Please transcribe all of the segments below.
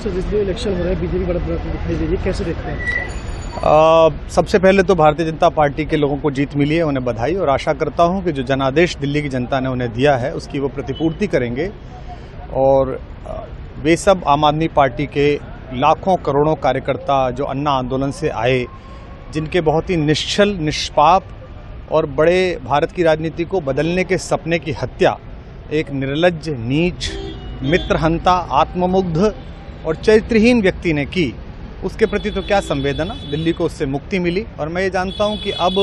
Sir, जिस दिन election हो रहा है बीजेपी बड़ा दिखाई दे रही है, कैसे देखते हैं? सबसे पहले तो भारतीय जनता पार्टी के लोगों को जीत मिली है, उन्हें बधाई, और आशा करता हूं कि जो जनादेश दिल्ली की जनता ने उन्हें दिया है उसकी वो प्रतिपूर्ति करेंगे। और वे सब आम आदमी पार्टी के लाखों करोड़ों कार्यकर्ता जो अन्ना आंदोलन से आए, जिनके बहुत ही निश्चल, निष्पाप और बड़े भारत की राजनीति को बदलने के सपने की हत्या एक निर्लज्ज, नीच, मित्रहंता, आत्ममुग्ध और चरित्रहीन व्यक्ति ने की, उसके प्रति तो क्या संवेदना। दिल्ली को उससे मुक्ति मिली। और मैं ये जानता हूं कि अब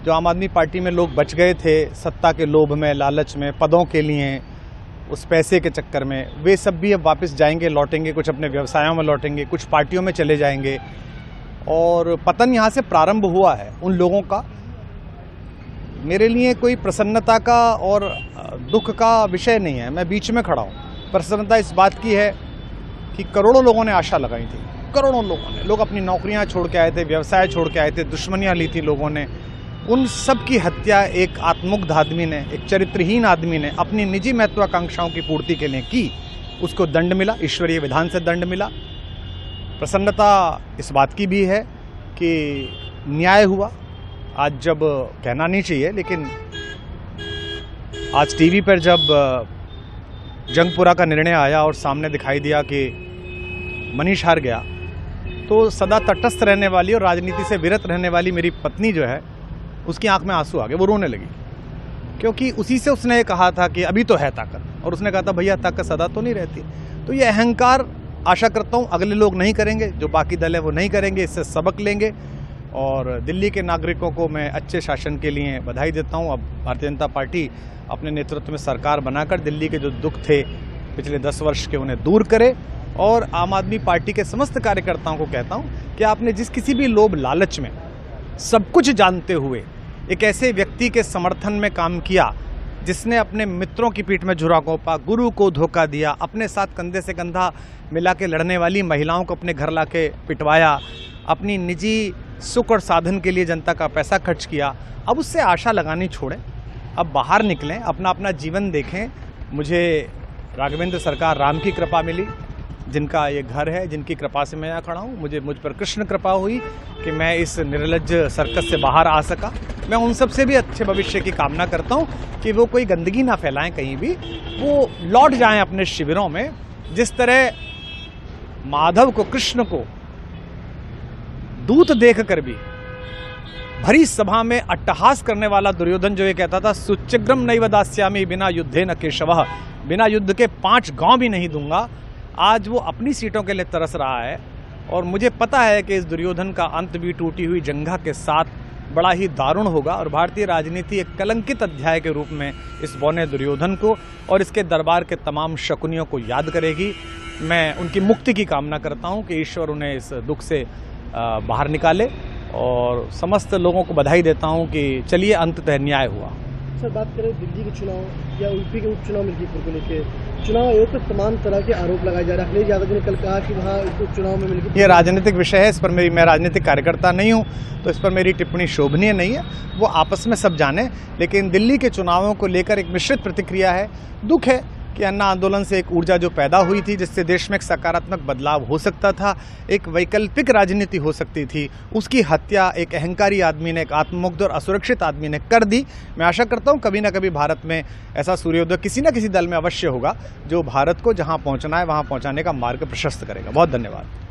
जो आम आदमी पार्टी में लोग बच गए थे सत्ता के लोभ में, लालच में, पदों के लिए, उस पैसे के चक्कर में, वे सब भी अब वापस जाएंगे, लौटेंगे, कुछ अपने व्यवसायों में लौटेंगे, कुछ पार्टियों में चले जाएंगे। और पतन यहाँ से प्रारंभ हुआ है उन लोगों का। मेरे लिए कोई प्रसन्नता का और दुख का विषय नहीं है, मैं बीच में खड़ा हूँ। प्रसन्नता इस बात की है कि करोड़ों लोगों ने आशा लगाई थी, करोड़ों लोगों ने, लोग अपनी नौकरियां छोड़ के आए थे, व्यवसाय छोड़ के आए थे, दुश्मनियां ली थी लोगों ने, उन सब की हत्या एक आत्ममुग्ध आदमी ने, एक चरित्रहीन आदमी ने अपनी निजी महत्वाकांक्षाओं की पूर्ति के लिए की। उसको दंड मिला, ईश्वरीय विधान से दंड मिला। प्रसन्नता इस बात की भी है कि न्याय हुआ। आज जब कहना नहीं चाहिए, लेकिन आज टीवी पर जब जंगपुरा का निर्णय आया और सामने दिखाई दिया कि मनीष हार गया, तो सदा तटस्थ रहने वाली और राजनीति से विरत रहने वाली मेरी पत्नी जो है, उसकी आंख में आंसू आ गए, वो रोने लगी। क्योंकि उसी से उसने कहा था कि अभी तो है ताकत, और उसने कहा था भैया ताकत सदा तो नहीं रहती। तो ये अहंकार आशा करता हूँ अगले लोग नहीं करेंगे, जो बाकी दल है वो नहीं करेंगे, इससे सबक लेंगे। और दिल्ली के नागरिकों को मैं अच्छे शासन के लिए बधाई देता हूँ। अब भारतीय जनता पार्टी अपने नेतृत्व में सरकार बनाकर दिल्ली के जो दुख थे पिछले 10 वर्ष के, उन्हें दूर करे। और आम आदमी पार्टी के समस्त कार्यकर्ताओं को कहता हूँ कि आपने जिस किसी भी लोभ लालच में, सब कुछ जानते हुए एक ऐसे व्यक्ति के समर्थन में काम किया जिसने अपने मित्रों की पीठ में झुरा घोंपा, गुरु को धोखा दिया, अपने साथ कंधे से कंधा मिला के लड़ने वाली महिलाओं को अपने घर लाके पिटवाया, अपनी निजी सुख और साधन के लिए जनता का पैसा खर्च किया, अब उससे आशा लगानी छोड़ें, अब बाहर निकलें, अपना अपना जीवन देखें। मुझे राघवेंद्र सरकार राम की कृपा मिली, जिनका ये घर है, जिनकी कृपा से मैं यहाँ खड़ा हूँ। मुझ पर कृष्ण कृपा हुई कि मैं इस निर्लज्ज सर्कस से बाहर आ सका। मैं उन सब से भी अच्छे भविष्य की कामना करता हूँ कि वो कोई गंदगी ना फैलाएं कहीं भी, वो लौट जाएं अपने शिविरों में। जिस तरह माधव को, कृष्ण को दूत देख कर भी भरी सभा में अट्टहास करने वाला दुर्योधन जो ये कहता था, सुचिग्रम नैव दास्यामि बिना युद्धे न केशवः, बिना युद्ध के 5 गांव भी नहीं दूंगा, आज वो अपनी सीटों के लिए तरस रहा है। और मुझे पता है कि इस दुर्योधन का अंत भी टूटी हुई जंघा के साथ बड़ा ही दारुण होगा, और भारतीय राजनीति एक कलंकित अध्याय के रूप में इस बौने दुर्योधन को और इसके दरबार के तमाम शकुनियों को याद करेगी। मैं उनकी मुक्ति की कामना करता हूं कि ईश्वर उन्हें इस दुख से बाहर निकाले, और समस्त लोगों को बधाई देता हूं कि चलिए अंततः न्याय हुआ। सर, बात करें दिल्ली के चुनाव या यूपी के उपचुनाव मिल्कीपुर को लेकर, चुनाव आयोग पर तमाम तरह के आरोप लगाए जा रहे हैं। अखिलेश यादव ने कल कहा कि वहाँ उपचुनाव में मिल्कीपुर, ये राजनीतिक विषय है, इस पर मैं राजनीतिक कार्यकर्ता नहीं हूँ, तो इस पर मेरी टिप्पणी शोभनीय नहीं है, वो आपस में सब जाने। लेकिन दिल्ली के चुनावों को लेकर एक मिश्रित प्रतिक्रिया है। दुख है कि अन्ना आंदोलन से एक ऊर्जा जो पैदा हुई थी, जिससे देश में एक सकारात्मक बदलाव हो सकता था, एक वैकल्पिक राजनीति हो सकती थी, उसकी हत्या एक अहंकारी आदमी ने, एक आत्ममुग्ध और असुरक्षित आदमी ने कर दी। मैं आशा करता हूं कभी ना कभी भारत में ऐसा सूर्योदय किसी न किसी दल में अवश्य होगा, जो भारत को जहां पहुंचना है वहां पहुंचाने का मार्ग प्रशस्त करेगा। बहुत धन्यवाद।